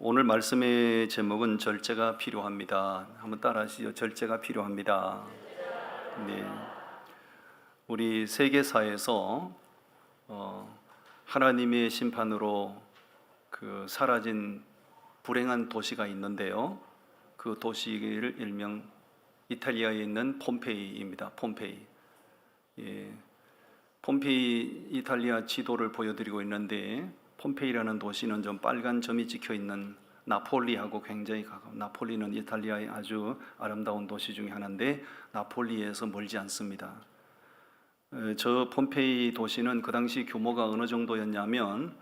오늘 말씀의 제목은 절제가 필요합니다. 한번 따라하시죠. 절제가 필요합니다. 네. 우리 세계사에서 하나님의 심판으로 사라진 불행한 도시가 있는데요. 그 도시를 일명 이탈리아에 있는 폼페이입니다. 폼페이. 예. 폼페이 이탈리아 지도를 보여드리고 있는데, 폼페이라는 도시는 좀 빨간 점이 찍혀 있는 나폴리하고 굉장히 가까운, 나폴리는 이탈리아의 아주 아름다운 도시 중에 하나인데 나폴리에서 멀지 않습니다. 저 폼페이 도시는 그 당시 규모가 어느 정도였냐면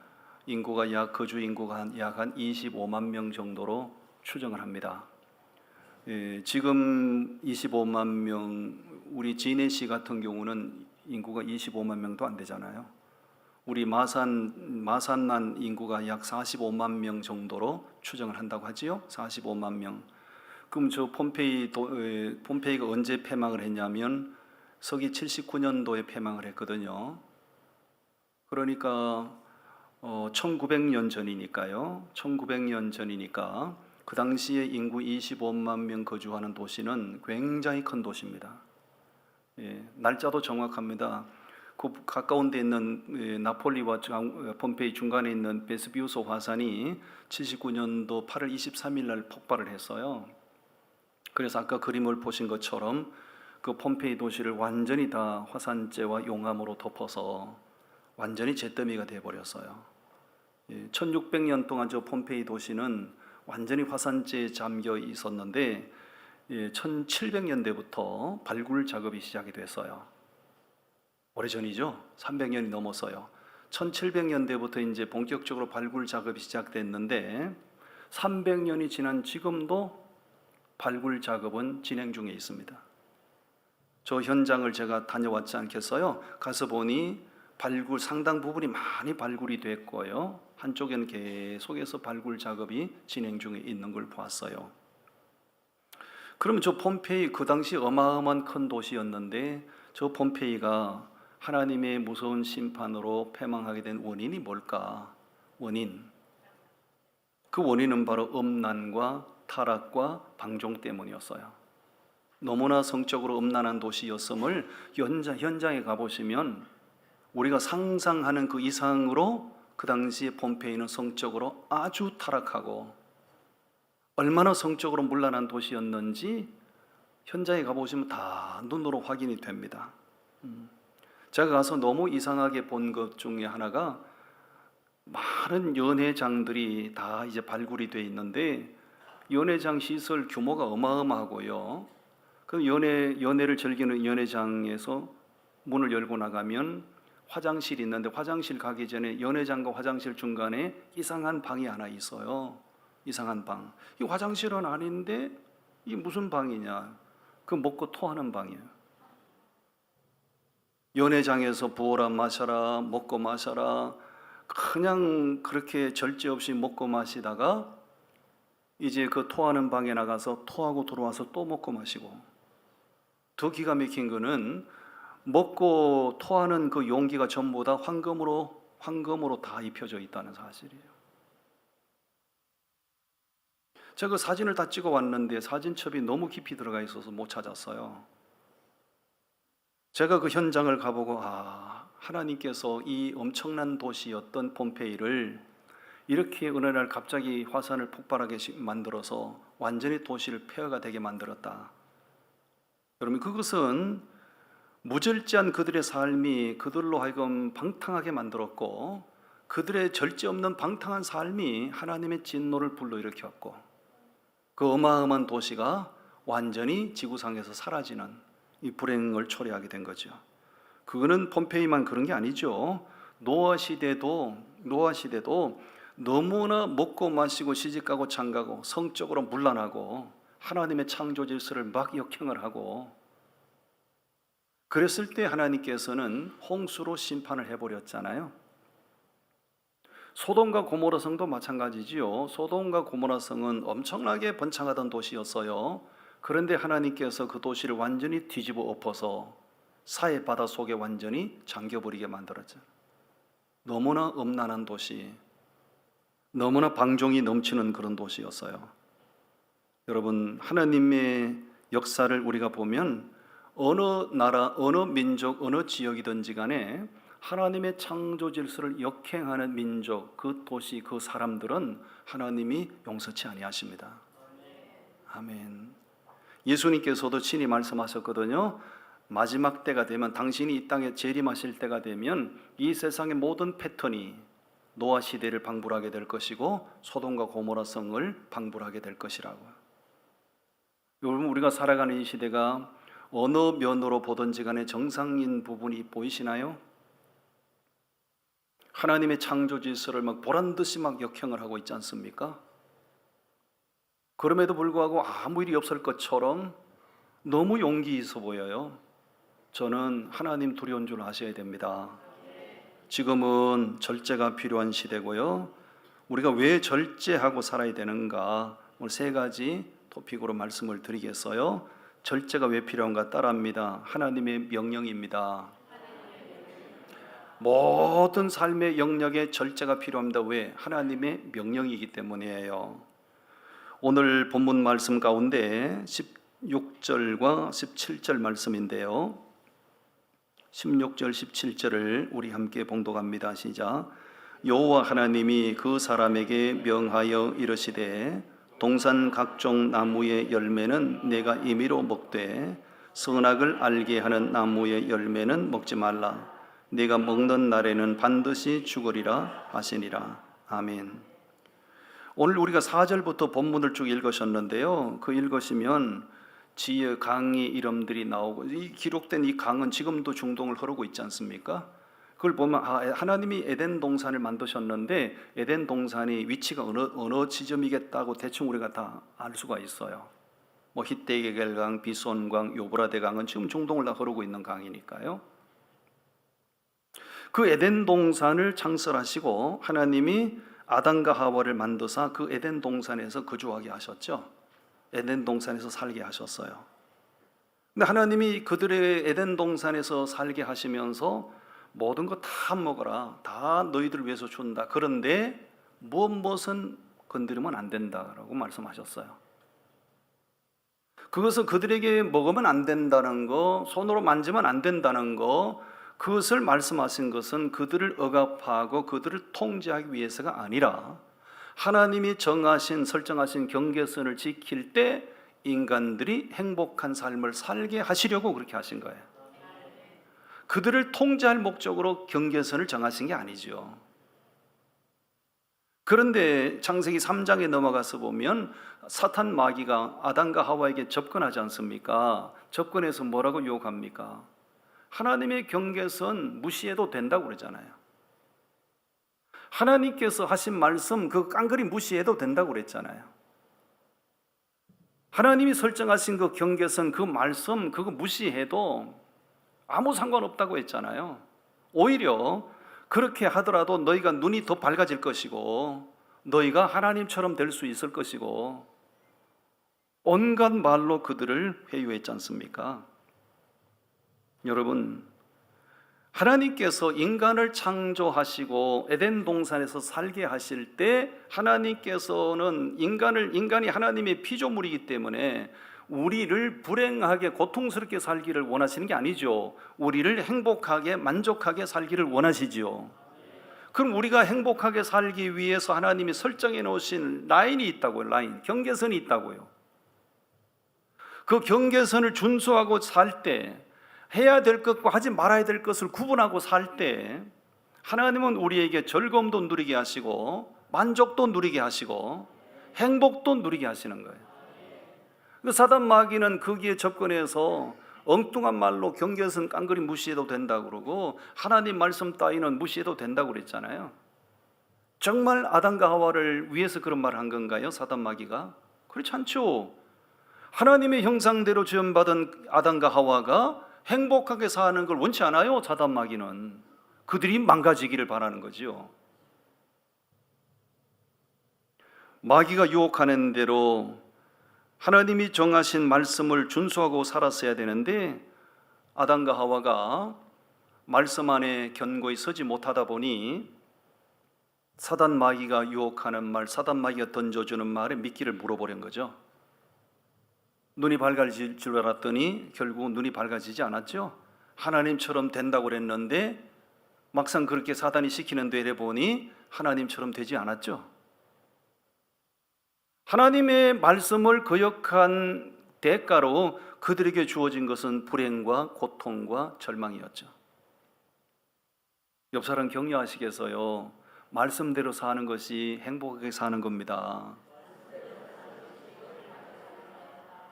거주 인구가 약 25만 명 정도로 추정을 합니다. 지금 25만 명, 우리 지네시 같은 경우는 인구가 25만 명도 안 되잖아요. 우리 마산난 인구가 약 45만 명 정도로 추정을 한다고 하지요. 45만 명. 그럼 저 폼페이가 언제 폐망을 했냐면 서기 79년도에 폐망을 했거든요. 그러니까 1900년 전이니까요. 1900년 전이니까 그 당시에 인구 25만 명 거주하는 도시는 굉장히 큰 도시입니다. 날짜도 정확합니다. 그 가까운 데 있는 나폴리와 폼페이 중간에 있는 베스비우소 화산이 79년도 8월 23일 날 폭발을 했어요. 그래서 아까 그림을 보신 것처럼 그 폼페이 도시를 완전히 다 화산재와 용암으로 덮어서 완전히 잿더미가 되어버렸어요. 1600년 동안 저 폼페이 도시는 완전히 화산재에 잠겨 있었는데 1700년대부터 발굴 작업이 시작이 됐어요. 오래전이죠. 300년이 넘었어요. 1700년대부터 이제 본격적으로 발굴 작업이 시작됐는데 300년이 지난 지금도 발굴 작업은 진행 중에 있습니다. 저 현장을 제가 다녀왔지 않겠어요? 가서 보니 상당 부분이 많이 발굴이 됐고요. 한쪽에는 계속해서 발굴 작업이 진행 중에 있는 걸 보았어요. 그러면 저 폼페이, 그 당시 어마어마한 큰 도시였는데 저 폼페이가 하나님의 무서운 심판으로 패망하게 된 원인이 뭘까? 그 원인은 바로 음란과 타락과 방종 때문이었어요. 너무나 성적으로 음란한 도시였음을 현장에 가보시면 우리가 상상하는 그 이상으로 그 당시에 폼페이는 성적으로 아주 타락하고 얼마나 성적으로 문란한 도시였는지 현장에 가보시면 다 눈으로 확인이 됩니다. 제가 가서 너무 이상하게 본 것 중에 하나가 많은 연회장들이 다 이제 발굴이 돼 있는데 연회장 시설 규모가 어마어마하고요. 그 연회를 즐기는 연회장에서 문을 열고 나가면 화장실이 있는데 화장실 가기 전에 연회장과 화장실 중간에 이상한 방이 하나 있어요. 이상한 방. 이 화장실은 아닌데 이 무슨 방이냐? 그 먹고 토하는 방이에요. 연회장에서 부어라 마셔라, 먹고 마셔라, 그냥 그렇게 절제 없이 먹고 마시다가 이제 그 토하는 방에 나가서 토하고 들어와서 또 먹고 마시고, 더 기가 막힌 거는 먹고 토하는 그 용기가 전부 다 황금으로 다 입혀져 있다는 사실이에요. 제가 그 사진을 다 찍어 왔는데 사진첩이 너무 깊이 들어가 있어서 못 찾았어요. 제가 그 현장을 가보고 하나님께서 이 엄청난 도시였던 폼페이를 이렇게 어느 날 갑자기 화산을 폭발하게 만들어서 완전히 도시를 폐허가 되게 만들었다. 여러분, 그것은 무절제한 그들의 삶이 그들로 하여금 방탕하게 만들었고, 그들의 절제 없는 방탕한 삶이 하나님의 진노를 불러일으켰고, 그 어마어마한 도시가 완전히 지구상에서 사라지는 이 불행을 초래하게 된 거죠. 그거는 폼페이만 그런 게 아니죠. 노아 시대도 너무나 먹고 마시고 시집가고 장가고 성적으로 문란하고 하나님의 창조 질서를 막 역행을 하고, 그랬을 때 하나님께서는 홍수로 심판을 해버렸잖아요. 소돔과 고모라 성도 마찬가지지요. 소돔과 고모라 성은 엄청나게 번창하던 도시였어요. 그런데 하나님께서 그 도시를 완전히 뒤집어 엎어서 사해 바다 속에 완전히 잠겨버리게 만들었죠. 너무나 음란한 도시. 너무나 방종이 넘치는 그런 도시였어요. 여러분, 하나님의 역사를 우리가 보면 어느 나라, 어느 민족, 어느 지역이든지 간에 하나님의 창조 질서를 역행하는 민족, 그 도시, 그 사람들은 하나님이 용서치 아니하십니다. 아멘. 예수님께서도 친히 말씀하셨거든요. 마지막 때가 되면, 당신이 이 땅에 재림하실 때가 되면 이 세상의 모든 패턴이 노아 시대를 방불하게 될 것이고 소돔과 고모라 성을 방불하게 될 것이라고요. 여러분, 우리가 살아가는 이 시대가 어느 면으로 보든지 간에 정상인 부분이 보이시나요? 하나님의 창조 질서를 막 보란듯이 막 역행을 하고 있지 않습니까? 그럼에도 불구하고 아무 일이 없을 것처럼 너무 용기 있어 보여요. 저는 하나님 두려운 줄 아셔야 됩니다. 지금은 절제가 필요한 시대고요. 우리가 왜 절제하고 살아야 되는가? 오늘 세 가지 토픽으로 말씀을 드리겠어요. 절제가 왜 필요한가 따라합니다. 하나님의 명령입니다. 모든 삶의 영역에 절제가 필요합니다. 왜? 하나님의 명령이기 때문이에요. 오늘 본문 말씀 가운데 16절과 17절 말씀인데요. 16절 17절을 우리 함께 봉독합니다. 시작. 여호와 하나님이 그 사람에게 명하여 이르시되 동산 각종 나무의 열매는 내가 임의로 먹되 선악을 알게 하는 나무의 열매는 먹지 말라. 내가 먹는 날에는 반드시 죽으리라 하시니라. 아멘. 오늘 우리가 4절부터 본문을 쭉 읽으셨는데요. 그 읽으시면 지혜 강의 이름들이 나오고, 이 기록된 이 강은 지금도 중동을 흐르고 있지 않습니까? 그걸 보면 하나님이 에덴 동산을 만드셨는데 에덴 동산이 위치가 어느 지점이겠다고 대충 우리가 다 알 수가 있어요. 뭐 히데겔강, 비손강, 요브라데 강은 지금 중동을 다 흐르고 있는 강이니까요. 그 에덴 동산을 창설하시고 하나님이 아담과 하와를 만드사 그 에덴 동산에서 거주하게 하셨죠. 에덴 동산에서 살게 하셨어요. 근데 하나님이 그들의 에덴 동산에서 살게 하시면서 모든 거 다 먹어라, 다 너희들 위해서 준다. 그런데 무엇은 건드리면 안 된다라고 말씀하셨어요. 그것은 그들에게 먹으면 안 된다는 거, 손으로 만지면 안 된다는 거, 그것을 말씀하신 것은 그들을 억압하고 그들을 통제하기 위해서가 아니라 하나님이 정하신, 설정하신 경계선을 지킬 때 인간들이 행복한 삶을 살게 하시려고 그렇게 하신 거예요. 그들을 통제할 목적으로 경계선을 정하신 게 아니죠. 그런데 창세기 3장에 넘어가서 보면 사탄 마귀가 아담과 하와에게 접근하지 않습니까? 접근해서 뭐라고 유혹합니까? 하나님의 경계선 무시해도 된다고 그러잖아요. 하나님께서 하신 말씀 그 깡그리 무시해도 된다고 그랬잖아요. 하나님이 설정하신 그 경계선, 그 말씀 그거 무시해도 아무 상관없다고 했잖아요. 오히려 그렇게 하더라도 너희가 눈이 더 밝아질 것이고 너희가 하나님처럼 될 수 있을 것이고 온갖 말로 그들을 회유했지 않습니까? 여러분, 하나님께서 인간을 창조하시고 에덴 동산에서 살게 하실 때 하나님께서는 인간이 하나님의 피조물이기 때문에 우리를 불행하게 고통스럽게 살기를 원하시는 게 아니죠. 우리를 행복하게 만족하게 살기를 원하시죠. 그럼 우리가 행복하게 살기 위해서 하나님이 설정해 놓으신 라인이 있다고요. 라인, 경계선이 있다고요. 그 경계선을 준수하고 살 때, 해야 될 것과 하지 말아야 될 것을 구분하고 살 때 하나님은 우리에게 즐거움도 누리게 하시고 만족도 누리게 하시고 행복도 누리게 하시는 거예요. 그 사단 마귀는 거기에 접근해서 엉뚱한 말로 경계선 깡그리 무시해도 된다고 그러고 하나님 말씀 따위는 무시해도 된다고 그랬잖아요. 정말 아담과 하와를 위해서 그런 말을 한 건가요? 사단 마귀가? 그렇지 않죠. 하나님의 형상대로 지음받은 아담과 하와가 행복하게 사는 걸 원치 않아요. 사단 마귀는 그들이 망가지기를 바라는 거지요. 마귀가 유혹하는 대로 하나님이 정하신 말씀을 준수하고 살았어야 되는데 아담과 하와가 말씀 안에 견고히 서지 못하다 보니 사단 마귀가 유혹하는 말, 사단 마귀가 던져주는 말에 미끼를 물어버린 거죠. 눈이 밝아질 줄 알았더니 결국 눈이 밝아지지 않았죠. 하나님처럼 된다고 그랬는데 막상 그렇게 사단이 시키는 대로 보니 하나님처럼 되지 않았죠. 하나님의 말씀을 거역한 대가로 그들에게 주어진 것은 불행과 고통과 절망이었죠. 옆 사람 격려하시겠어요? 말씀대로 사는 것이 행복하게 사는 겁니다.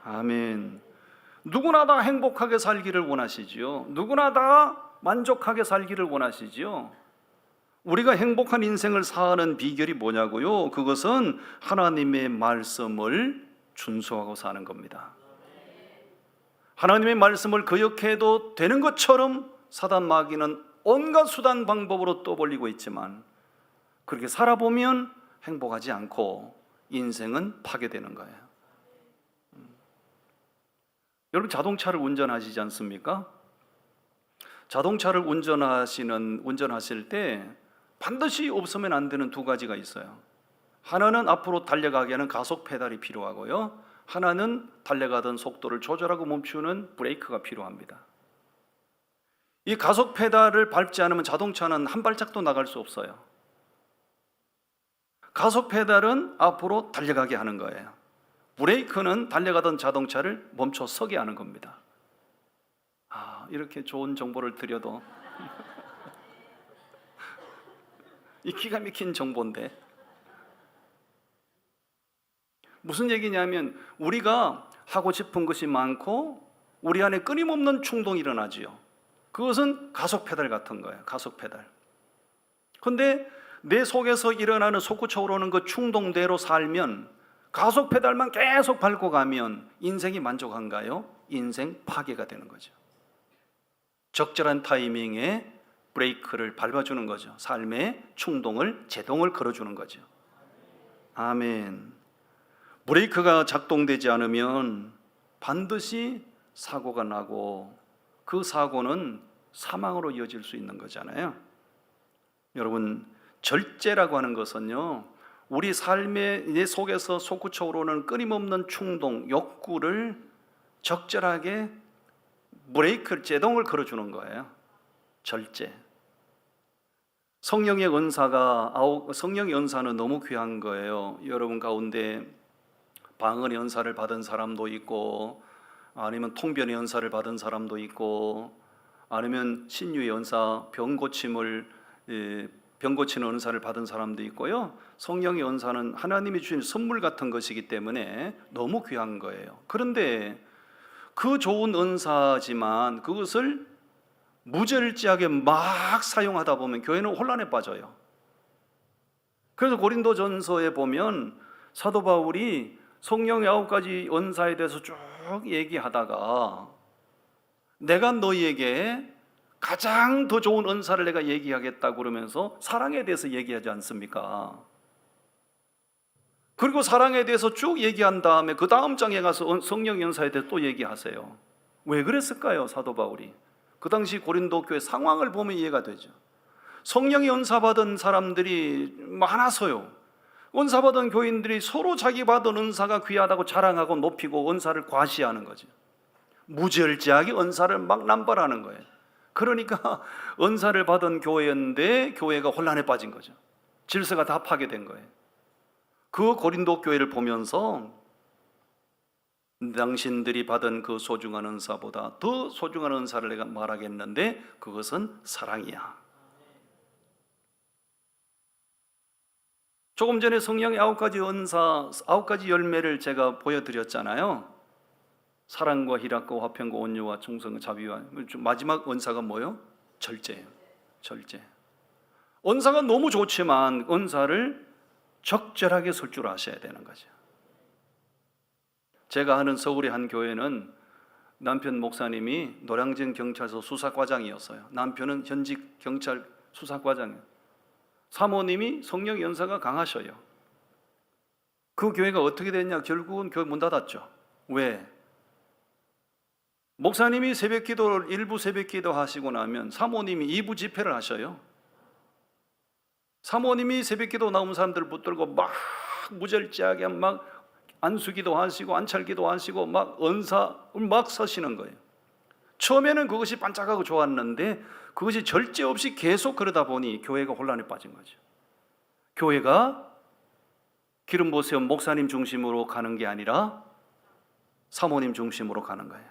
아멘. 누구나 다 행복하게 살기를 원하시지요. 누구나 다 만족하게 살기를 원하시지요. 우리가 행복한 인생을 사는 비결이 뭐냐고요? 그것은 하나님의 말씀을 준수하고 사는 겁니다. 하나님의 말씀을 거역해도 되는 것처럼 사단 마귀는 온갖 수단 방법으로 떠벌리고 있지만 그렇게 살아보면 행복하지 않고 인생은 파괴되는 거예요. 여러분 자동차를 운전하시지 않습니까? 자동차를 운전하실 때 반드시 없으면 안 되는 두 가지가 있어요. 하나는 앞으로 달려가게 하는 가속 페달이 필요하고요. 하나는 달려가던 속도를 조절하고 멈추는 브레이크가 필요합니다. 이 가속 페달을 밟지 않으면 자동차는 한 발짝도 나갈 수 없어요. 가속 페달은 앞으로 달려가게 하는 거예요. 브레이크는 달려가던 자동차를 멈춰 서게 하는 겁니다. 이렇게 좋은 정보를 드려도 이 기가 막힌 정보인데 무슨 얘기냐면 우리가 하고 싶은 것이 많고 우리 안에 끊임없는 충동이 일어나지요. 그것은 가속 페달 같은 거예요. 가속 페달. 그런데 내 속에서 일어나는 솟구쳐 오르는 그 충동대로 살면 가속 페달만 계속 밟고 가면 인생이 만족한가요? 인생 파괴가 되는 거죠. 적절한 타이밍에 브레이크를 밟아주는 거죠. 삶의 충동을 제동을 걸어주는 거죠. 아멘. 브레이크가 작동되지 않으면 반드시 사고가 나고 그 사고는 사망으로 이어질 수 있는 거잖아요. 여러분 절제라고 하는 것은요, 우리 삶의 내 속에서 솟구쳐 오르는 끊임없는 충동, 욕구를 적절하게 브레이크를 제동을 걸어주는 거예요. 절제. 성령의 은사는 너무 귀한 거예요. 여러분 가운데 방언의 은사를 받은 사람도 있고, 아니면 통변의 은사를 받은 사람도 있고, 아니면 신유의 은사, 병 고치는 은사를 받은 사람도 있고요. 성령의 은사는 하나님이 주신 선물 같은 것이기 때문에 너무 귀한 거예요. 그런데 그 좋은 은사지만 그것을 무절제하게 막 사용하다 보면 교회는 혼란에 빠져요. 그래서 고린도전서에 보면 사도 바울이 성령의 9가지 은사에 대해서 쭉 얘기하다가 내가 너희에게 가장 더 좋은 은사를 내가 얘기하겠다고 그러면서 사랑에 대해서 얘기하지 않습니까? 그리고 사랑에 대해서 쭉 얘기한 다음에 그 다음 장에 가서 성령 연사에 대해서 또 얘기하세요. 왜 그랬을까요? 사도 바울이 그 당시 고린도 교회 상황을 보면 이해가 되죠. 성령의 은사 받은 사람들이 많아서요, 은사 받은 교인들이 서로 자기 받은 은사가 귀하다고 자랑하고 높이고 은사를 과시하는 거죠. 무절제하게 은사를 막 남발하는 거예요. 그러니까 은사를 받은 교회인데 교회가 혼란에 빠진 거죠. 질서가 다 파괴된 거예요. 그 고린도 교회를 보면서 당신들이 받은 그 소중한 은사보다 더 소중한 은사를 내가 말하겠는데 그것은 사랑이야. 조금 전에 성령의 9가지 은사, 9가지 열매를 제가 보여드렸잖아요. 사랑과 희락과 화평과 온유와 충성과 자비와, 마지막 은사가 뭐예요? 절제예요. 절제. 은사가 너무 좋지만 은사를 적절하게 쓸 줄 아셔야 되는 거죠. 제가 아는 서울의 한 교회는 남편 목사님이 노량진 경찰서 수사과장이었어요. 남편은 현직 경찰 수사과장이에요. 사모님이 성령 연사가 강하셔요. 그 교회가 어떻게 됐냐? 결국은 교회 문 닫았죠. 왜? 목사님이 일부 새벽 기도 하시고 나면 사모님이 2부 집회를 하셔요. 사모님이 새벽기도 나온 사람들 붙들고 막 무절제하게 막 안수기도 하시고 안찰기도 하시고 막 언사를 막 서시는 거예요. 처음에는 그것이 반짝하고 좋았는데 그것이 절제 없이 계속 그러다 보니 교회가 혼란에 빠진 거죠. 교회가 기름 부으세요 목사님 중심으로 가는 게 아니라 사모님 중심으로 가는 거예요.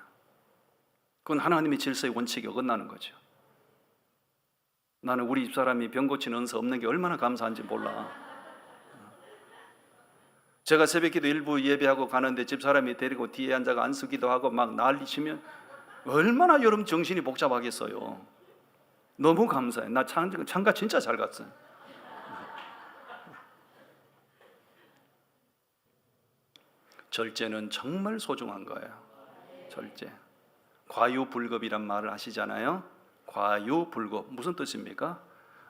그건 하나님의 질서의 원칙에 어긋나는 거죠. 나는 우리 집사람이 병 고치는 은사 없는 게 얼마나 감사한지 몰라. 제가 새벽기도 일부 예배하고 가는데 집사람이 데리고 뒤에 앉아가 안수기도 하고 막 난리치면 얼마나 여러분 정신이 복잡하겠어요. 너무 감사해. 나 창가 진짜 잘 갔어요. 절제는 정말 소중한 거예요. 절제. 과유불급이란 말을 아시잖아요. 과유불급 무슨 뜻입니까?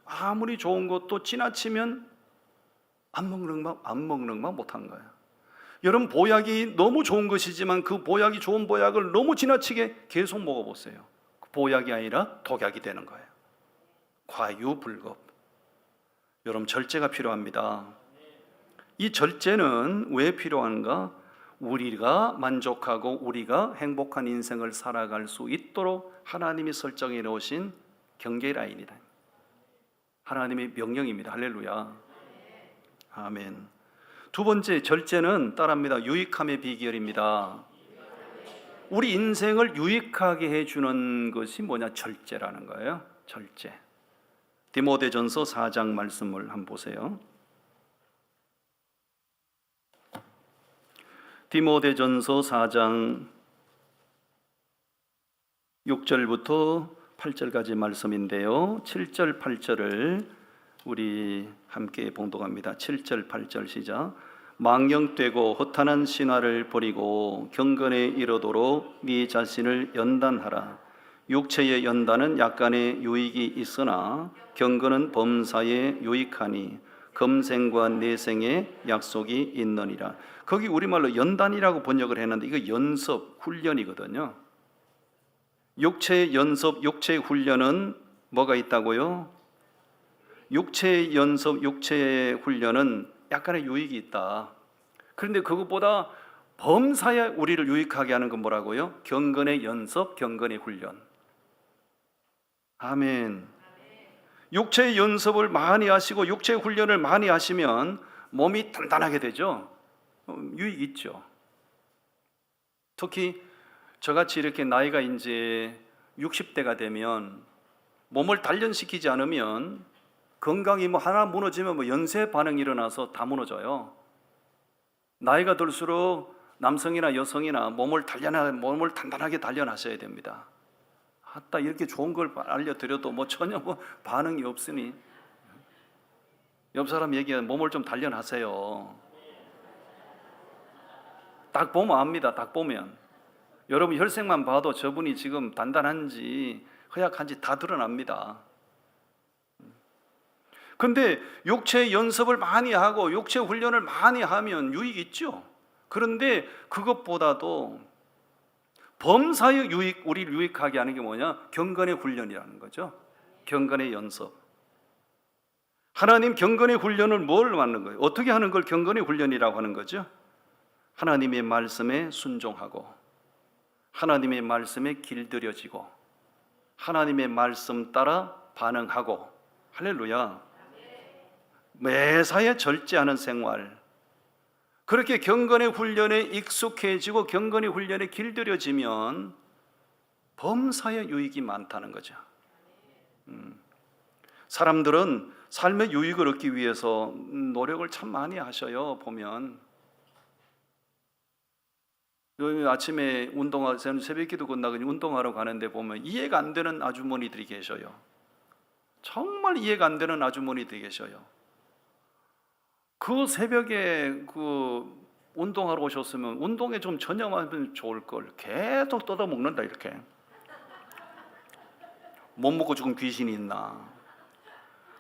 아무리 좋은 것도 지나치면 안 먹는 막 못한 거예요. 여러분 보약이 너무 좋은 것이지만 그 보약이 좋은 보약을 너무 지나치게 계속 먹어보세요. 그 보약이 아니라 독약이 되는 거예요. 과유불급. 여러분 절제가 필요합니다. 이 절제는 왜 필요한가? 우리가 만족하고 우리가 행복한 인생을 살아갈 수 있도록 하나님이 설정해 놓으신 경계 라인이다. 하나님의 명령입니다. 할렐루야. 아멘. 두 번째 절제는 따라합니다. 유익함의 비결입니다. 우리 인생을 유익하게 해주는 것이 뭐냐? 절제라는 거예요. 절제. 디모데전서 4장 말씀을 한번 보세요. 디모데전서 4장 6절부터 8절까지 말씀인데요. 7절 8절을 우리 함께 봉독합니다. 7절 8절 시작. 망령되고 허탄한 신화를 버리고 경건에 이르도록 네 자신을 연단하라. 육체의 연단은 약간의 유익이 있으나 경건은 범사에 유익하니 금생과 내생의 약속이 있느니라. 거기 우리말로 연단이라고 번역을 했는데 이거 연습, 훈련이거든요. 육체의 연습, 육체의 훈련은 뭐가 있다고요? 육체의 연습, 육체의 훈련은 약간의 유익이 있다. 그런데 그것보다 범사에 우리를 유익하게 하는 건 뭐라고요? 경건의 연습, 경건의 훈련. 아멘. 육체의 연습을 많이 하시고 육체의 훈련을 많이 하시면 몸이 단단하게 되죠. 유익이 있죠. 특히 저같이 이렇게 나이가 이제 60대가 되면 몸을 단련시키지 않으면 건강이 뭐 하나 무너지면 뭐 연쇄 반응이 일어나서 다 무너져요. 나이가 들수록 남성이나 여성이나 몸을 단단하게 단련하셔야 됩니다. 아따 이렇게 좋은 걸 알려드려도 뭐 전혀 뭐 반응이 없으니 옆 사람 얘기하면 몸을 좀 단련하세요. 딱 보면 압니다. 딱 보면 여러분 혈색만 봐도 저분이 지금 단단한지 허약한지 다 드러납니다. 근데 육체 연습을 많이 하고 육체 훈련을 많이 하면 유익이 있죠. 그런데 그것보다도 범사의 유익, 우리를 유익하게 하는 게 뭐냐? 경건의 훈련이라는 거죠. 경건의 연습. 하나님 경건의 훈련을 뭘 하는 거예요? 어떻게 하는 걸 경건의 훈련이라고 하는 거죠? 하나님의 말씀에 순종하고 하나님의 말씀에 길들여지고 하나님의 말씀 따라 반응하고 할렐루야. 매사에 절제하는 생활. 그렇게 경건의 훈련에 익숙해지고 경건의 훈련에 길들여지면 범사에 유익이 많다는 거죠. 사람들은 삶의 유익을 얻기 위해서 노력을 참 많이 하셔요. 보면 아침에 저는 새벽기도 끝나고 운동하러 가는데 보면 이해가 안 되는 아주머니들이 계셔요. 정말 이해가 안 되는 아주머니들이 계셔요. 그 새벽에 그 운동하러 오셨으면 운동에 좀 전념하면 좋을 걸 계속 뜯어 먹는다 이렇게. 못 먹고 죽은 귀신이 있나?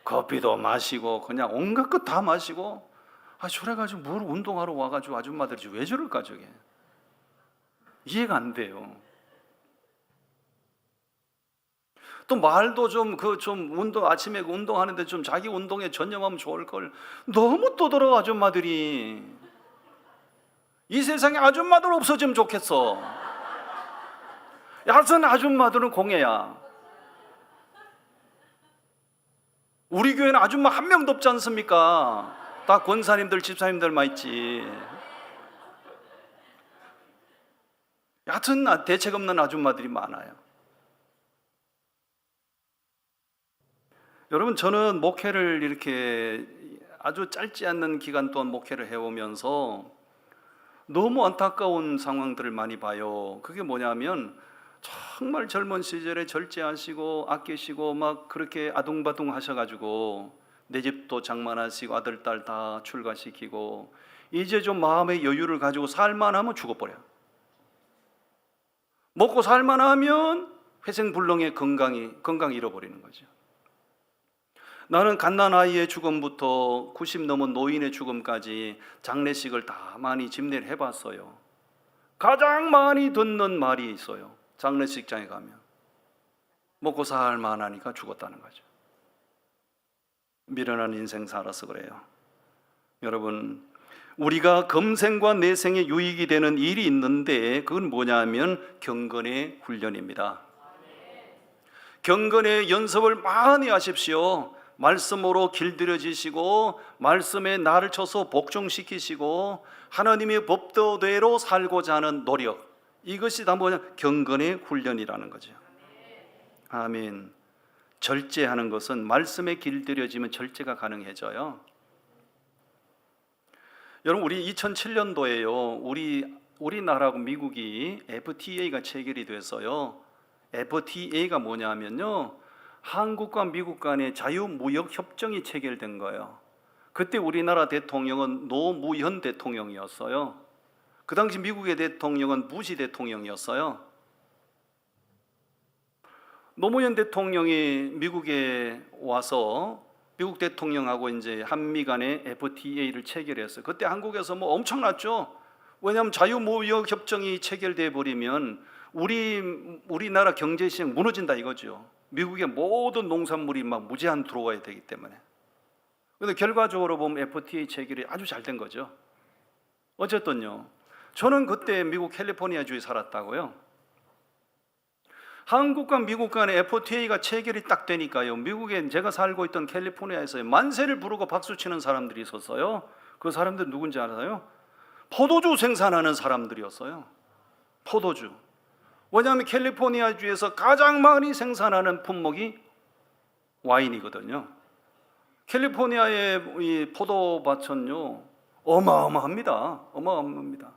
커피도 마시고 그냥 온갖 것 다 마시고 저래가지고 뭘 운동하러 와가지고 아줌마들이 왜 저럴까 저게? 이해가 안 돼요. 또 말도 좀 운동, 아침에 운동하는데 좀 자기 운동에 전념하면 좋을 걸. 너무 떠들어 아줌마들이. 이 세상에 아줌마들 없어지면 좋겠어. 야선 아줌마들은 공예야. 우리 교회는 아줌마 한 명도 없지 않습니까? 다 권사님들, 집사님들만 있지. 여하튼 대책 없는 아줌마들이 많아요. 여러분, 저는 목회를 이렇게 아주 짧지 않는 기간 동안 목회를 해오면서 너무 안타까운 상황들을 많이 봐요. 그게 뭐냐면 정말 젊은 시절에 절제하시고 아끼시고 막 그렇게 아둥바둥 하셔가지고 내 집도 장만하시고 아들 딸 다 출가시키고 이제 좀 마음의 여유를 가지고 살만하면 죽어버려. 먹고 살만하면 회생불능의 건강 잃어버리는 거죠. 나는 갓난아이의 죽음부터 90 넘은 노인의 죽음까지 장례식을 다 많이 집례를 해봤어요. 가장 많이 듣는 말이 있어요. 장례식장에 가면 먹고 살만하니까 죽었다는 거죠. 미련한 인생 살아서 그래요. 여러분, 우리가 금생과 내생에 유익이 되는 일이 있는데 그건 뭐냐면 경건의 훈련입니다. 경건의 연습을 많이 하십시오. 말씀으로 길들여지시고 말씀에 나를 쳐서 복종시키시고 하나님의 법도대로 살고자 하는 노력, 이것이 다 뭐냐? 경건의 훈련이라는 거죠. 아멘. 절제하는 것은 말씀에 길들여지면 절제가 가능해져요. 여러분, 우리 2007년도에요 우리나라하고 미국이 FTA가 체결이 됐어요. FTA가 뭐냐면요, 한국과 미국 간의 자유무역협정이 체결된 거예요. 그때 우리나라 대통령은 노무현 대통령이었어요. 그 당시 미국의 대통령은 부시 대통령이었어요. 노무현 대통령이 미국에 와서 미국 대통령하고 이제 한미 간의 FTA를 체결했어요. 그때 한국에서 뭐 엄청났죠. 왜냐하면 자유무역협정이 체결돼 버리면 우리나라 경제시장 무너진다 이거죠. 미국의 모든 농산물이 막 무제한 들어와야 되기 때문에. 그런데 결과적으로 보면 FTA 체결이 아주 잘 된 거죠. 어쨌든요, 저는 그때 미국 캘리포니아주에 살았다고요. 한국과 미국 간의 FTA가 체결이 딱 되니까요, 미국에 제가 살고 있던 캘리포니아에서 만세를 부르고 박수치는 사람들이 있었어요. 그 사람들 누군지 알아요? 포도주 생산하는 사람들이었어요. 포도주. 왜냐하면 캘리포니아주에서 가장 많이 생산하는 품목이 와인이거든요. 캘리포니아의 이 포도밭은요 어마어마합니다. 어마어마합니다.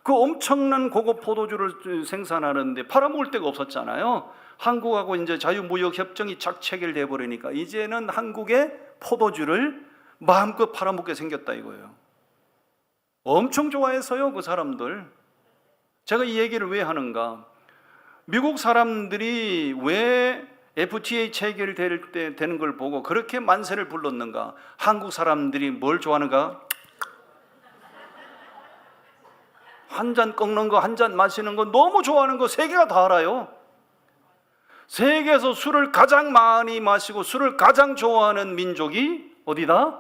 그 엄청난 고급 포도주를 생산하는데 팔아먹을 데가 없었잖아요. 한국하고 이제 자유무역 협정이 착 체결돼 버리니까 이제는 한국의 포도주를 마음껏 팔아먹게 생겼다 이거예요. 엄청 좋아해서요, 그 사람들. 제가 이 얘기를 왜 하는가? 미국 사람들이 왜 FTA 체결될 때 되는 걸 보고 그렇게 만세를 불렀는가? 한국 사람들이 뭘 좋아하는가? 한 잔 꺾는 거, 한 잔 마시는 거, 너무 좋아하는 거 세계가 다 알아요. 세계에서 술을 가장 많이 마시고 술을 가장 좋아하는 민족이 어디다?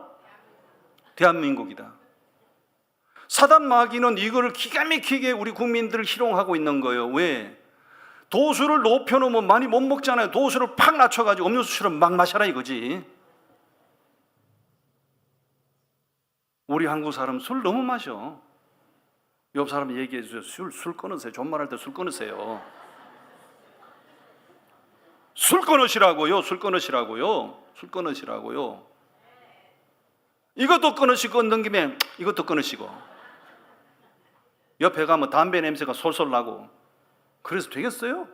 대한민국이다. 사단 마귀는 이거를 기가 막히게 우리 국민들을 희롱하고 있는 거예요. 왜? 도수를 높여놓으면 많이 못 먹잖아요. 도수를 팍 낮춰가지고 음료수처럼 막 마셔라 이거지. 우리 한국 사람 술 너무 마셔. 옆 사람 얘기해 주세요. 술 끊으세요. 존말할 때 술 끊으세요. 술 끊으시라고요. 술 끊으시라고요. 술 끊으시라고요. 이것도 끊으시고 끊는 김에 이것도 끊으시고. 옆에 가면 담배 냄새가 솔솔 나고. 그래서 되겠어요?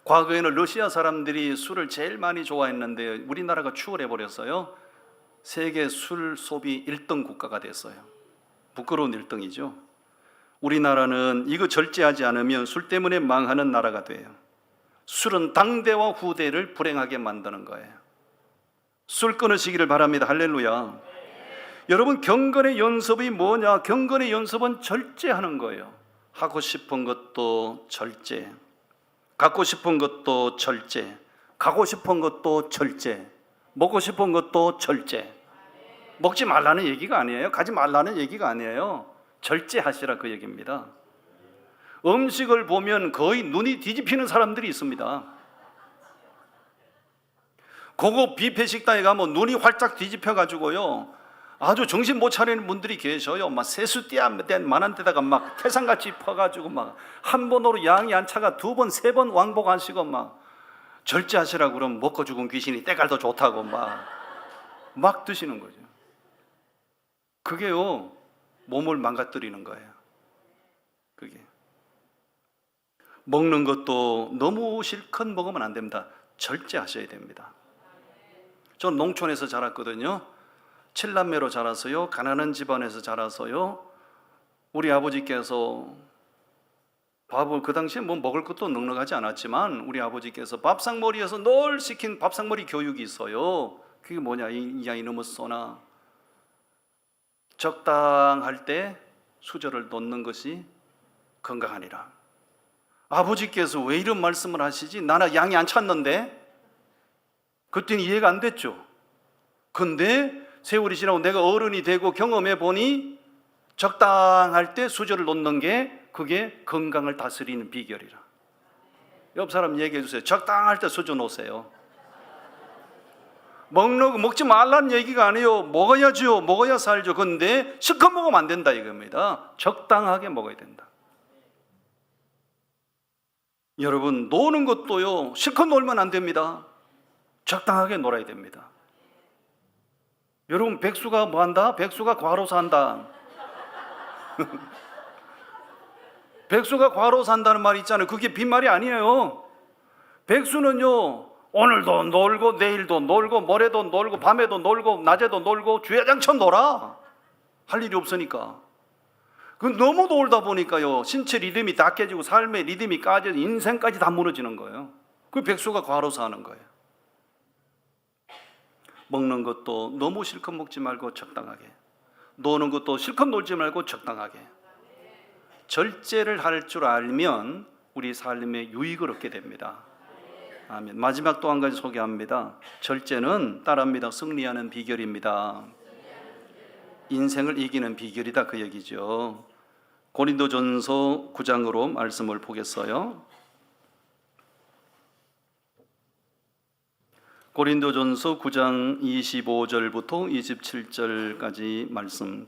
과거에는 러시아 사람들이 술을 제일 많이 좋아했는데 우리나라가 추월해 버렸어요. 세계 술 소비 1등 국가가 됐어요. 부끄러운 1등이죠. 우리나라는 이거 절제하지 않으면 술 때문에 망하는 나라가 돼요. 술은 당대와 후대를 불행하게 만드는 거예요. 술 끊으시기를 바랍니다. 할렐루야. 여러분, 경건의 연습이 뭐냐? 경건의 연습은 절제하는 거예요. 하고 싶은 것도 절제, 갖고 싶은 것도 절제, 가고 싶은 것도 절제, 먹고 싶은 것도 절제. 먹지 말라는 얘기가 아니에요. 가지 말라는 얘기가 아니에요. 절제하시라 그 얘기입니다. 음식을 보면 거의 눈이 뒤집히는 사람들이 있습니다. 고급 뷔페 식당에 가면 눈이 활짝 뒤집혀 가지고요, 아주 정신 못 차리는 분들이 계셔요. 막 세수띠한 만한 데다가 막 태산같이 퍼가지고 막 한 번으로 양이 안 차가 두 번, 세 번 왕복하시고 막 절제하시라고 그러면 먹고 죽은 귀신이 때깔도 좋다고 막 드시는 거죠. 그게요, 몸을 망가뜨리는 거예요. 그게. 먹는 것도 너무 실컷 먹으면 안 됩니다. 절제하셔야 됩니다. 전 농촌에서 자랐거든요. 7남매로 자라서요, 가난한 집안에서 자라서요, 우리 아버지께서 밥을, 그 당시에 뭐 먹을 것도 넉넉하지 않았지만 우리 아버지께서 밥상머리에서 늘 시킨 밥상머리 교육이 있어요. 그게 뭐냐, 야 이놈의 소나, 적당할 때 수저를 놓는 것이 건강하니라. 아버지께서 왜 이런 말씀을 하시지? 나는 양이 안 찼는데. 그때는 이해가 안 됐죠. 근데 세월이 지나고 내가 어른이 되고 경험해 보니 적당할 때 수저를 놓는 게 그게 건강을 다스리는 비결이라. 옆 사람 얘기해 주세요. 적당할 때 수저 놓으세요. 먹지 말라는 얘기가 아니에요. 먹어야죠. 먹어야 살죠. 근데 실컷 먹으면 안 된다 이겁니다. 적당하게 먹어야 된다. 여러분, 노는 것도요, 실컷 놀면 안 됩니다. 적당하게 놀아야 됩니다. 여러분, 백수가 뭐 한다? 백수가 과로 산다. 백수가 과로 산다는 말이 있잖아요. 그게 빈말이 아니에요. 백수는요, 오늘도 놀고 내일도 놀고 모레도 놀고 밤에도 놀고 낮에도 놀고 주야장천 놀아. 할 일이 없으니까. 그 너무 놀다 보니까요, 신체 리듬이 다 깨지고 삶의 리듬이 까져서 인생까지 다 무너지는 거예요. 그 백수가 과로 사는 거예요. 먹는 것도 너무 실컷 먹지 말고 적당하게, 노는 것도 실컷 놀지 말고 적당하게. 절제를 할 줄 알면 우리 삶에 유익을 얻게 됩니다. 아멘. 마지막 또 한 가지 소개합니다. 절제는 따라합니다. 승리하는 비결입니다. 인생을 이기는 비결이다 그 얘기죠. 고린도전서 9장으로 말씀을 보겠어요. 고린도전서 9장 25절부터 27절까지 말씀,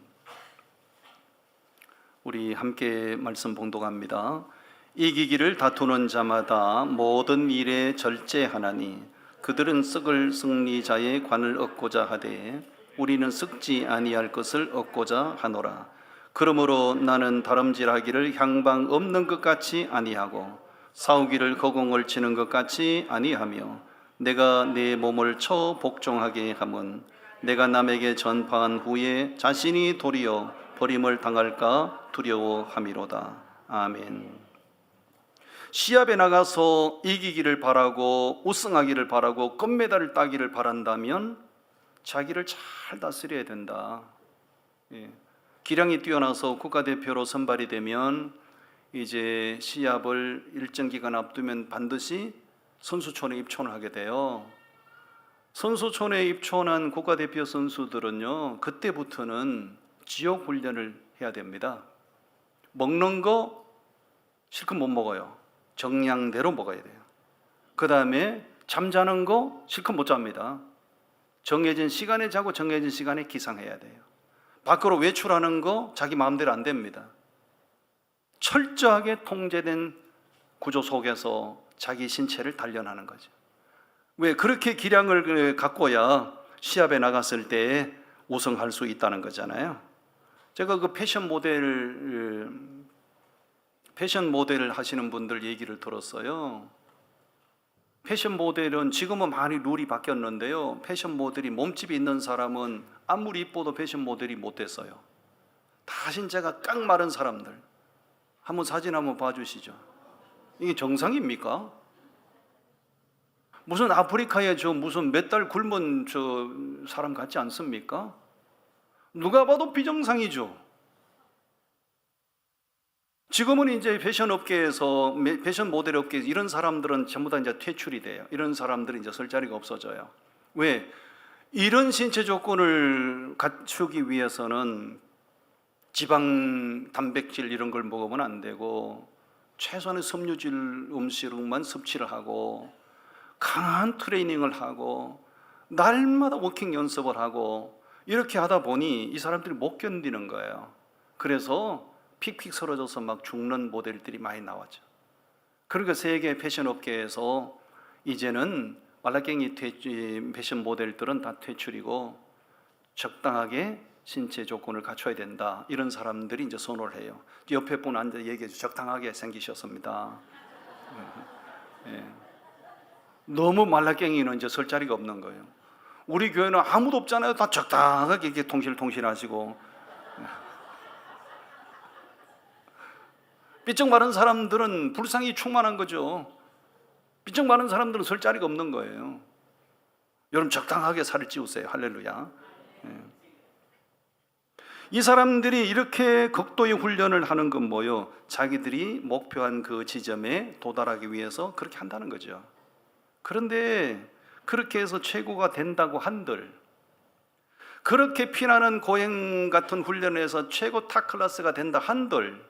우리 함께 말씀 봉독합니다. 이기기를 다투는 자마다 모든 일에 절제하나니 그들은 썩을 승리자의 관을 얻고자 하되 우리는 썩지 아니할 것을 얻고자 하노라. 그러므로 나는 다름질하기를 향방 없는 것 같이 아니하고 싸우기를 거공을 치는 것 같이 아니하며 내가 내 몸을 처 복종하게 함은 내가 남에게 전파한 후에 자신이 도리어 버림을 당할까 두려워함이로다. 아멘. 시합에 나가서 이기기를 바라고 우승하기를 바라고 금메달을 따기를 바란다면 자기를 잘 다스려야 된다. 기량이 뛰어나서 국가대표로 선발이 되면 이제 시합을 일정 기간 앞두면 반드시 선수촌에 입촌을 하게 돼요. 선수촌에 입촌한 국가대표 선수들은요, 그때부터는 지옥 훈련을 해야 됩니다. 먹는 거 실컷 못 먹어요. 정량대로 먹어야 돼요. 그 다음에 잠자는 거 실컷 못 잡니다. 정해진 시간에 자고 정해진 시간에 기상해야 돼요. 밖으로 외출하는 거 자기 마음대로 안 됩니다. 철저하게 통제된 구조 속에서 자기 신체를 단련하는 거죠. 왜? 그렇게 기량을 갖고야 시합에 나갔을 때 우승할 수 있다는 거잖아요. 제가 그 패션 모델을 하시는 분들 얘기를 들었어요. 패션 모델은 지금은 많이 룰이 바뀌었는데요, 패션 모델이 몸집이 있는 사람은 아무리 이뻐도 패션 모델이 못 됐어요. 다 신체가 깡 마른 사람들. 한번 사진 한번 봐주시죠. 이게 정상입니까? 무슨 아프리카에 무슨 몇 달 굶은 사람 같지 않습니까? 누가 봐도 비정상이죠. 지금은 이제 패션 업계에서, 패션 모델 업계에서 이런 사람들은 전부 다 이제 퇴출이 돼요. 이런 사람들은 이제 설 자리가 없어져요. 왜? 이런 신체 조건을 갖추기 위해서는 지방, 단백질 이런 걸 먹으면 안 되고 최소한의 섬유질 음식만 섭취를 하고 강한 트레이닝을 하고 날마다 워킹 연습을 하고 이렇게 하다 보니 이 사람들이 못 견디는 거예요. 그래서 픽픽 쓰러져서 막 죽는 모델들이 많이 나왔죠. 그러니까 세계 패션 업계에서 이제는 말라깽이 패션 모델들은 다 퇴출이고 적당하게 신체 조건을 갖춰야 된다. 이런 사람들이 이제 선호를 해요. 옆에 분 앉아 얘기해서 적당하게 생기셨습니다. 네. 너무 말라깽이는 이제 설 자리가 없는 거예요. 우리 교회는 아무도 없잖아요. 다 적당하게 이렇게 통실통실하시고. 삐쩍 마른 사람들은 불쌍히 충만한 거죠. 삐쩍 마른 사람들은 설 자리가 없는 거예요. 여러분 적당하게 살을 찌우세요. 할렐루야. 네. 이 사람들이 이렇게 극도의 훈련을 하는 건 뭐요? 자기들이 목표한 그 지점에 도달하기 위해서 그렇게 한다는 거죠. 그런데 그렇게 해서 최고가 된다고 한들, 그렇게 피나는 고행 같은 훈련을 해서 최고 탑 클래스가 된다 한들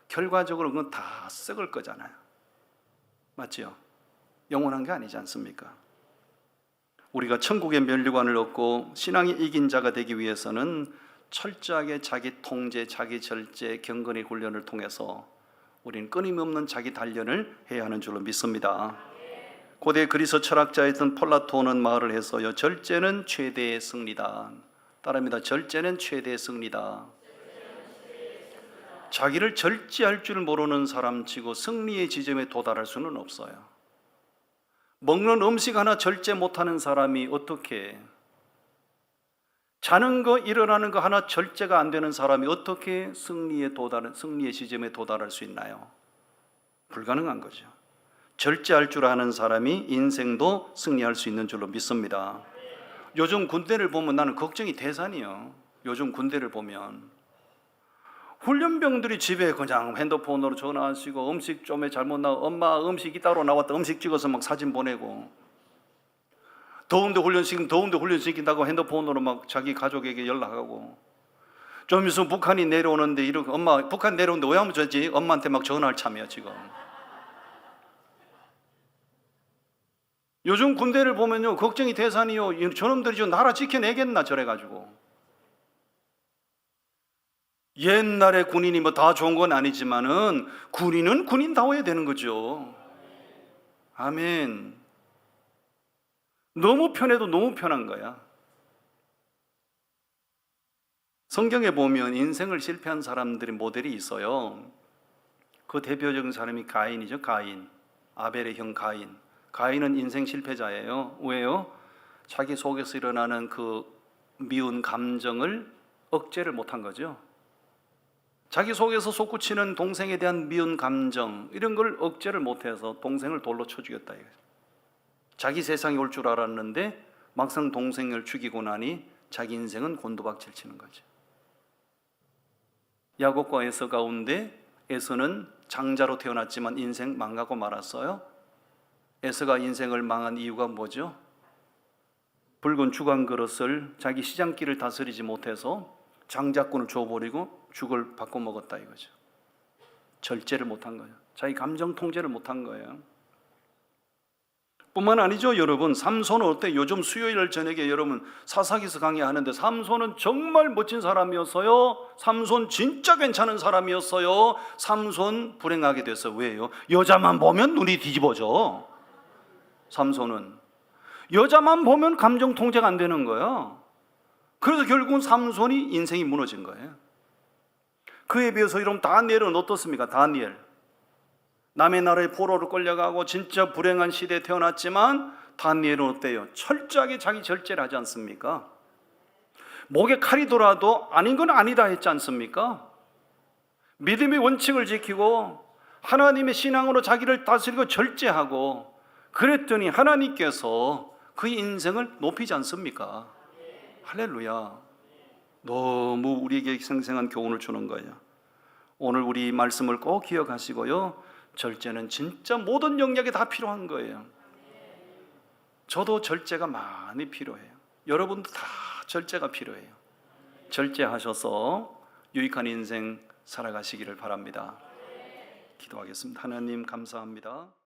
결과적으로 그건 다 썩을 거잖아요. 맞죠? 영원한 게 아니지 않습니까? 우리가 천국의 면류관을 얻고 신앙이 이긴 자가 되기 위해서는 철저하게 자기 통제, 자기 절제, 경건의 훈련을 통해서 우리는 끊임없는 자기 단련을 해야 하는 줄로 믿습니다. 고대 그리스 철학자였던 플라톤은 말을 해서요, 절제는 최대의 승리다. 따라합니다. 절제는 최대의 승리다. 자기를 절제할 줄 모르는 사람치고 승리의 지점에 도달할 수는 없어요. 먹는 음식 하나 절제 못하는 사람이 어떻게, 자는 거, 일어나는 거 하나 절제가 안 되는 사람이 어떻게 승리의 지점에 도달할 수 있나요? 불가능한 거죠. 절제할 줄 아는 사람이 인생도 승리할 수 있는 줄로 믿습니다. 요즘 군대를 보면 나는 걱정이 대산이에요. 요즘 군대를 보면 훈련병들이 집에 그냥 핸드폰으로 전화하시고 음식 좀에 잘못 나와, 엄마 음식이 따로 나왔다, 음식 찍어서 막 사진 보내고, 더운데 훈련시킨다고 핸드폰으로 막 자기 가족에게 연락하고, 좀 있으면 북한이 내려오는데 이렇게, 엄마 북한 내려오는데 왜 하면 좋지? 엄마한테 막 전화할 참이야 지금. 요즘 군대를 보면요 걱정이 대산이요. 저놈들이 저 나라 지켜내겠나 저래가지고. 옛날에 군인이 뭐 다 좋은 건 아니지만은 군인은 군인다워야 되는 거죠. 아멘. 너무 편해도 너무 편한 거야. 성경에 보면 인생을 실패한 사람들의 모델이 있어요. 그 대표적인 사람이 가인이죠. 가인. 아벨의 형 가인. 가인은 인생 실패자예요. 왜요? 자기 속에서 일어나는 그 미운 감정을 억제를 못한 거죠. 자기 속에서 솟구치는 동생에 대한 미운 감정, 이런 걸 억제를 못해서 동생을 돌로 쳐 죽였다 이거죠. 자기 세상이 올 줄 알았는데 막상 동생을 죽이고 나니 자기 인생은 곤두박질 치는 거죠. 야곱과 에서 가운데 에서는 장자로 태어났지만 인생 망하고 말았어요. 에서가 인생을 망한 이유가 뭐죠? 붉은 주간 그릇을 자기 시장길을 다스리지 못해서 장자권을 줘버리고 죽을 바꿔 먹었다 이거죠. 절제를 못한 거예요. 자기 감정 통제를 못한 거예요. 뿐만 아니죠 여러분. 삼손은 어때요? 요즘 수요일 저녁에 여러분 사사기서 강의하는데 삼손은 정말 멋진 사람이었어요. 삼손 진짜 괜찮은 사람이었어요. 삼손 불행하게 됐어요. 왜요? 여자만 보면 눈이 뒤집어져. 삼손은 여자만 보면 감정 통제가 안 되는 거예요. 그래서 결국은 삼손이 인생이 무너진 거예요. 그에 비해서 여러분 다니엘은 어떻습니까? 다니엘 남의 나라에 포로로 끌려가고 진짜 불행한 시대에 태어났지만 다니엘은 어때요? 철저하게 자기 절제를 하지 않습니까? 목에 칼이 돌아도 아닌 건 아니다 했지 않습니까? 믿음의 원칙을 지키고 하나님의 신앙으로 자기를 다스리고 절제하고, 그랬더니 하나님께서 그의 인생을 높이지 않습니까? 할렐루야. 너무 우리에게 생생한 교훈을 주는 거예요. 오늘 우리 말씀을 꼭 기억하시고요. 절제는 진짜 모든 영역에 다 필요한 거예요. 저도 절제가 많이 필요해요. 여러분도 다 절제가 필요해요. 절제하셔서 유익한 인생 살아가시기를 바랍니다. 기도하겠습니다. 하나님 감사합니다.